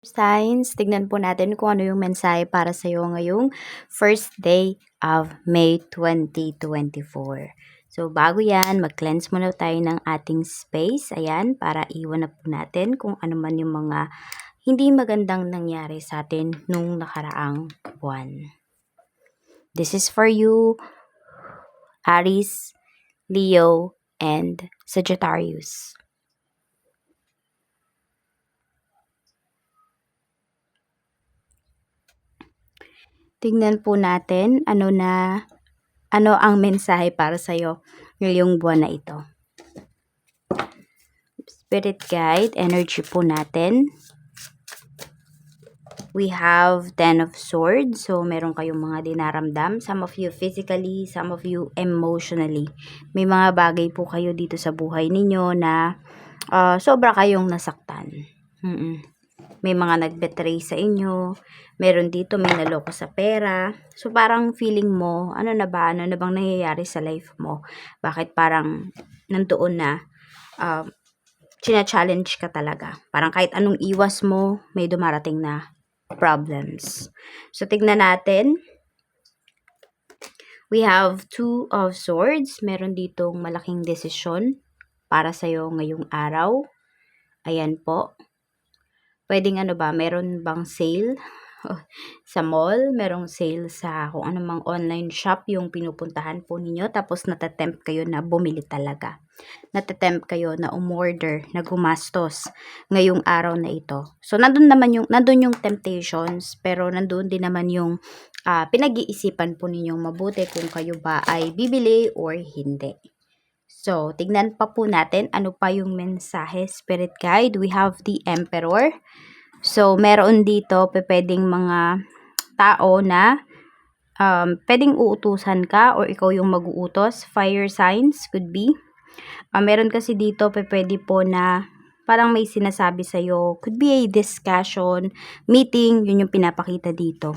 Signs, tignan po natin kung ano yung mensahe para sa iyo ngayong first day of May 2024. So, bago yan, mag-cleanse muna tayo ng ating space. Ayan, para iwan na po natin kung ano man yung mga hindi magandang nangyari sa atin nung nakaraang buwan. This is for you, Aries, Leo, and Sagittarius. Tignan po natin ano ang mensahe para sa iyo ngayong buwan na ito. Spirit guide, energy po natin. We have 10 of Swords. So, meron kayong mga dinaramdam. Some of you physically, some of you emotionally. May mga bagay po kayo dito sa buhay ninyo na sobra kayong nasaktan. May mga nag-betray sa inyo. Meron dito may naloko sa pera. So, parang feeling mo, ano na bang nangyayari sa life mo? Bakit parang nandoon na china-challenge ka talaga. Parang kahit anong iwas mo, may dumarating na problems. So, tignan natin. We have 2 of Swords. Meron ditong malaking desisyon para sa'yo ngayong araw. Ayan po. Pwedeng meron bang sale sa mall, merong sale sa kung anumang online shop yung pinupuntahan po ninyo, tapos natatempt kayo na bumili talaga. Natatempt kayo na umorder, na gumastos ngayong araw na ito. So, nandun yung temptations, pero nandun din naman yung pinag-iisipan po ninyong mabuti kung kayo ba ay bibili or hindi. So, tignan pa po natin ano pa yung mensahe, Spirit Guide. We have the Emperor. So, meron dito pwedeng mga tao na pwedeng uutusan ka or ikaw yung mag-uutos. Fire signs could be. Meron kasi dito pwede po na parang may sinasabi sa'yo. Could be a discussion, meeting, yun yung pinapakita dito.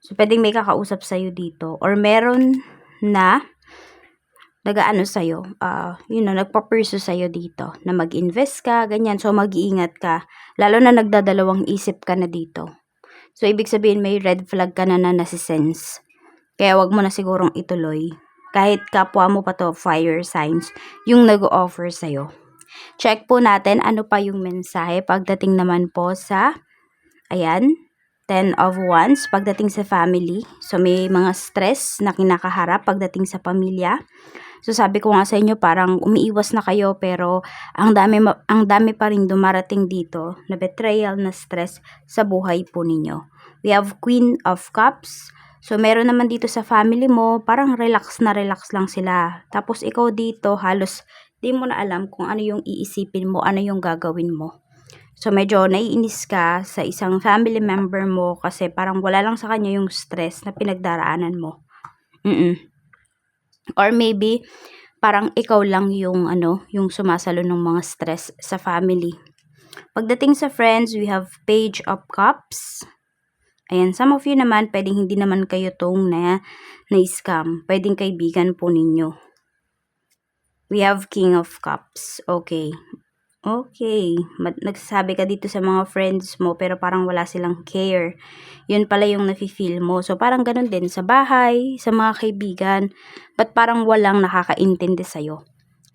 So, pwedeng may kakausap sa'yo dito. Or meron na nag-aano sa'yo, nagpa-pursue sa'yo dito, na mag-invest ka, ganyan. So, mag-iingat ka. Lalo na nagdadalawang isip ka na dito. So, ibig sabihin may red flag ka na nasisense. Kaya wag mo na sigurong ituloy. Kahit kapwa mo pa to, fire signs, yung nag-offer sa'yo. Check po natin ano pa yung mensahe pagdating naman po sa, ayan, 10 of Wands, pagdating sa family. So, may mga stress na kinakaharap pagdating sa pamilya. So, sabi ko nga sa inyo, parang umiiwas na kayo, pero ang dami pa ring dumarating dito na betrayal, na stress sa buhay po ninyo. We have Queen of Cups. So, meron naman dito sa family mo, parang relax na relax lang sila. Tapos, ikaw dito, halos di mo na alam kung ano yung iisipin mo, ano yung gagawin mo. So, medyo naiinis ka sa isang family member mo kasi parang wala lang sa kanya yung stress na pinagdaraanan mo. Or maybe, parang ikaw lang yung yung sumasalo ng mga stress sa family. Pagdating sa friends, we have Page of Cups. Ayan, some of you naman, pwedeng hindi naman kayo tong na-scam. Pwedeng kaibigan po ninyo. We have King of Cups. Okay. Nagsasabi ka dito sa mga friends mo, pero parang wala silang care. Yun pala yung nafe-feel mo. So, parang ganun din sa bahay, sa mga kaibigan. But parang walang nakakaintindi sa'yo.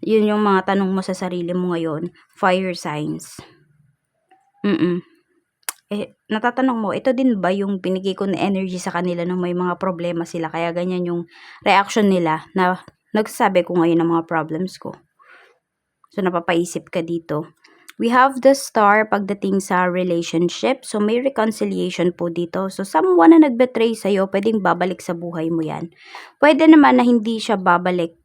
Yun yung mga tanong mo sa sarili mo ngayon. Fire signs. Natatanong mo, ito din ba yung binigay ko na energy sa kanila nung may mga problema sila? Kaya ganyan yung reaction nila na nagsasabi ko ngayon ng mga problems ko. So, napapaisip ka dito. We have the Star pagdating sa relationship. So, may reconciliation po dito. So, someone na nag-betray sa'yo, pwedeng babalik sa buhay mo yan. Pwede naman na hindi siya babalik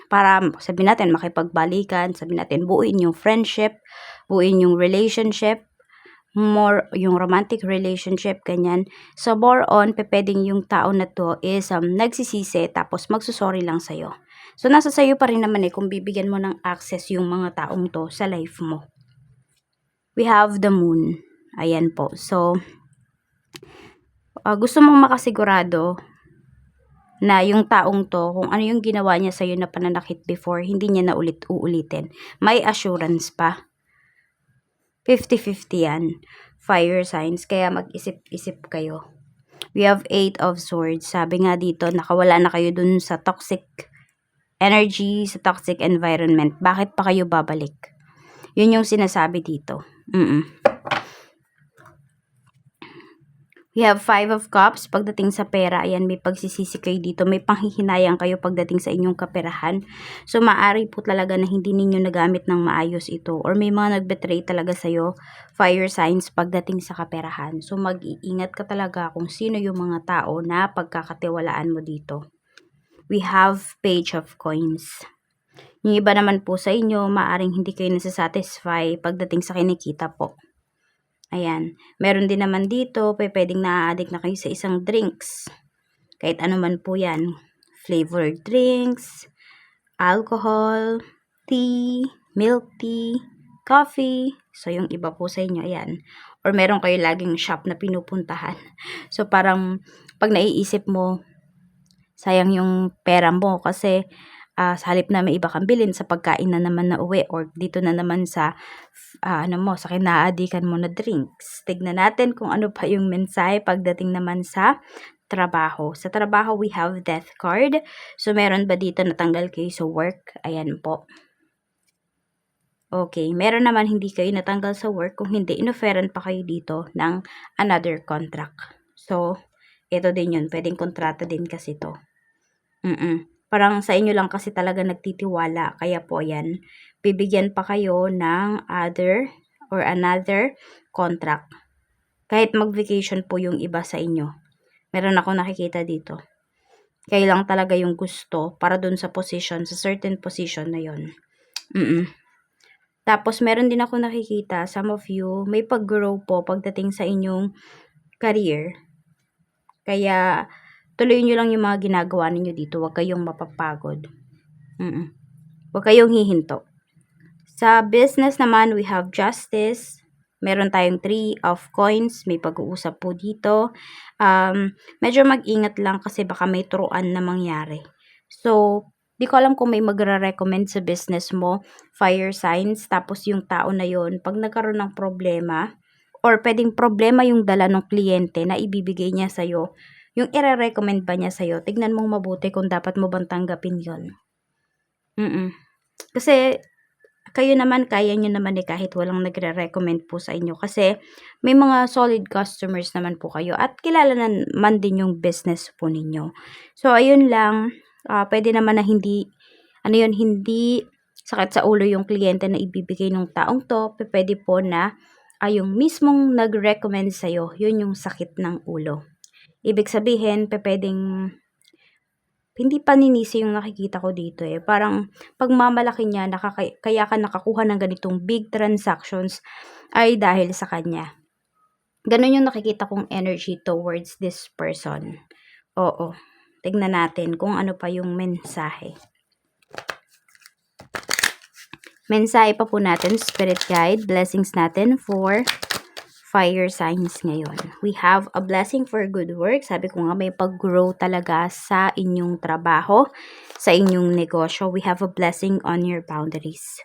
para sabihin natin makipagbalikan, sabihin natin buuin yung friendship, buuin yung relationship, more yung romantic relationship, ganyan. So, more on, pwedeng yung tao na to is nagsisisi tapos magsusorry lang sa'yo. So, nasa sa'yo pa rin naman kung bibigyan mo ng access yung mga taong to sa life mo. We have the Moon. Ayan po. So, gusto mong makasigurado na yung taong to, kung ano yung ginawa niya sa'yo na pananakit before, hindi niya na uulitin. May assurance pa. 50-50 yan. Fire signs. Kaya mag-isip-isip kayo. We have 8 of swords. Sabi nga dito, nakawala na kayo dun sa toxic energy, sa toxic environment. Bakit pa kayo babalik? Yun yung sinasabi dito. We have 5 of cups. Pagdating sa pera, ayan, may pagsisisi kayo dito. May panghihinayang kayo pagdating sa inyong kaperahan. So, maaari po talaga na hindi ninyo nagamit ng maayos ito. Or may mga nag-betray talaga sa'yo, fire signs, pagdating sa kaperahan. So, mag-iingat ka talaga kung sino yung mga tao na pagkakatiwalaan mo dito. We have page of coins. Yung iba naman po sa inyo, maaring hindi kayo nasasatisfy pagdating sa kinikita po. Ayan. Meron din naman dito, pwedeng na-addict na kayo sa isang drinks. Kahit ano man po yan. Flavored drinks, alcohol, tea, milk tea, coffee. So, yung iba po sa inyo, ayan. Or meron kayo laging shop na pinupuntahan. So, parang pag naiisip mo, sayang yung pera mo kasi sa halip na may iba kang bilhin sa pagkain na naman na uwi or dito na naman sa sa kinaadikan mo na drinks. Tignan natin kung ano pa yung mensahe pagdating naman sa trabaho. Sa trabaho, we have death card. So, meron ba dito natanggal kayo sa work? Ayan po. Okay, meron naman hindi kayo natanggal sa work. Kung hindi, inoferan pa kayo dito ng another contract. So, ito din yun. Pwedeng kontrata din kasi to. Parang sa inyo lang kasi talaga nagtitiwala. Kaya po yan, bibigyan pa kayo ng other or another contract. Kahit mag-vacation po yung iba sa inyo. Meron ako nakikita dito. Kayo lang talaga yung gusto para dun sa position, sa certain position na yon. Tapos meron din ako nakikita, some of you, may pag-grow po pagdating sa inyong career. Kaya, tuloy nyo lang yung mga ginagawa ninyo dito. Huwag kayong mapapagod. Huwag kayong hihinto. Sa business naman, we have justice. Meron tayong 3 of coins. May pag-uusap po dito. Medyo mag-ingat lang kasi baka may turuan na mangyari. So, di ko alam kung may magre-recommend sa business mo, fire signs, tapos yung tao na yon pag nagkaroon ng problema, or pwedeng problema yung dala ng kliyente na ibibigay niya sa'yo, yung ire-recommend ba niya sa'yo, tignan mong mabuti kung dapat mo bang tanggapin yon. Kasi, kayo naman, kaya nyo naman kahit walang nagre-recommend po sa inyo. Kasi, may mga solid customers naman po kayo at kilala naman din yung business po ninyo. So, ayun lang, pwede naman na hindi sakit sa ulo yung kliyente na ibibigay ng taong to. Pwede po na, yung mismong nag-recommend sa'yo, yun yung sakit ng ulo. Ibig sabihin, pwedeng hindi paninisi yung nakikita ko dito eh. Parang pagmamalaki niya, kaya ka nakakuha ng ganitong big transactions ay dahil sa kanya. Ganun yung nakikita kong energy towards this person. Oo. Tignan natin kung ano pa yung mensahe. Mensahe pa po natin, spirit guide, blessings natin for fire signs ngayon. We have a blessing for good work. Sabi ko nga, may pag-grow talaga sa inyong trabaho, sa inyong negosyo. We have a blessing on your boundaries.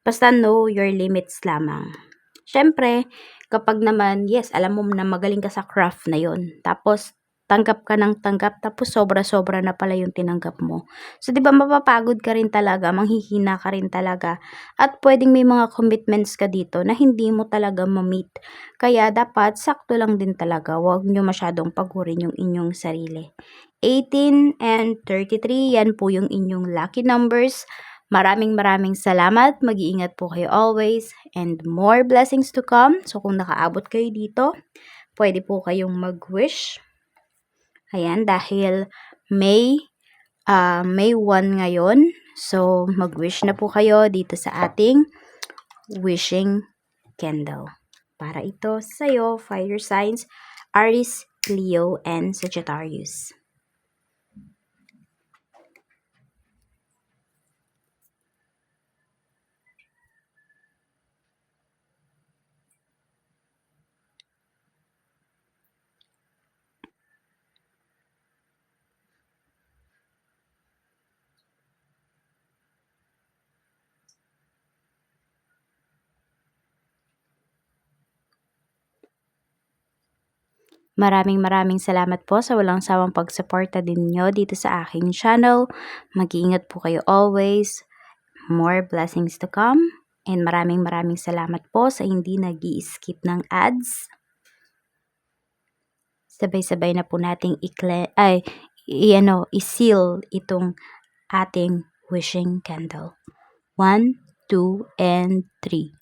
Basta know your limits lamang. Siyempre, kapag naman, yes, alam mo na magaling ka sa craft na yon, tapos tanggap ka ng tanggap, tapos sobra-sobra na pala yung tinanggap mo. So, di ba mapapagod ka rin talaga, manghihina ka rin talaga, at pwedeng may mga commitments ka dito na hindi mo talaga ma-meet. Kaya dapat sakto lang din talaga, huwag nyo masyadong pagurin yung inyong sarili. 18 and 33, yan po yung inyong lucky numbers. Maraming salamat, mag-iingat po kayo always, and more blessings to come. So, kung nakaabot kayo dito, pwede po kayong mag-wish. Ayan, dahil May 1 ngayon. So, mag-wish na po kayo dito sa ating wishing candle. Para ito sa'yo, fire signs, Aries, Leo, and Sagittarius. Maraming salamat po sa walang sawang pagsuporta din niyo dito sa aking channel. Mag-iingat po kayo always. More blessings to come. And maraming salamat po sa hindi nag-i-skip ng ads. Sabay-sabay na po nating i-seal itong ating wishing candle. 1, 2, and 3.